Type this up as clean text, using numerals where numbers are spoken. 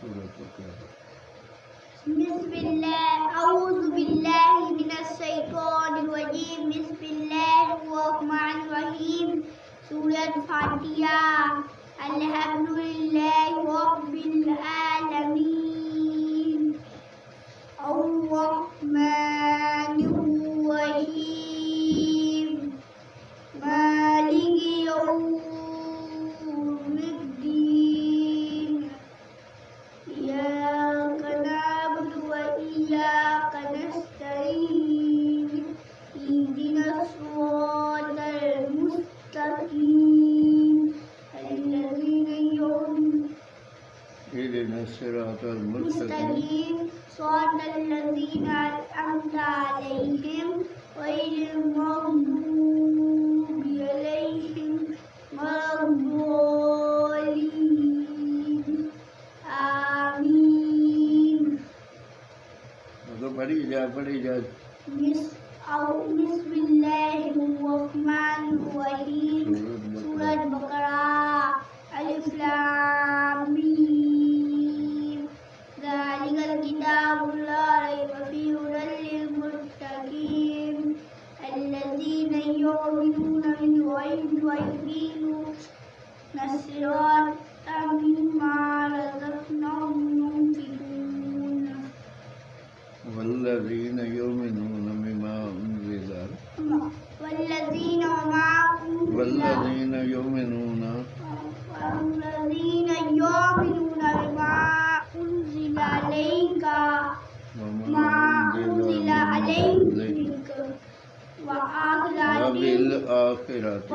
सूरत को क्या है? बिस्मिल्लाह औज़ु बिल्लाहि मिनश शैतानिर रजीम बिस्मिल्लाहिर रहमानिर रहीम सूरत फातिहा अल्हम्दुलिल्लाहि रब्बिल आलमीन अर्रहमानिर रहीम मालिकि यौमिद्दीन इय्याका नअबुदु व इय्याका नस्तईन इहदिनस सिरातल मुस्तकीम इहदिना सिरातल मुस्तकीम सिरातल लज़ीना अनअमता अलैहिम गैरिल मग़्दूबि अलैहिम वलद्दाल्लीन आमीन। तो पढ़ी जा बिस्मिल्लाहिर्रहमानिर्रहीम सूरत बकरा अलिफ लाम मीम ज़ालिकल किताबु ला रैब फीहि हुदल लिल मुत्तक़ीन अल्लज़ीना युमिनूना बिल गैबि व युक़ीमूना अस्सलाता व मिम्मा रज़क़नाहुम युनफ़िक़ून। वल्लज़ीना युमिनूना बिमा उन्ज़िला वल्लज़ीना युमिनूना बिमा उन्ज़िला इलैका मा उन्ज़िला अलैका व बिल आखिरति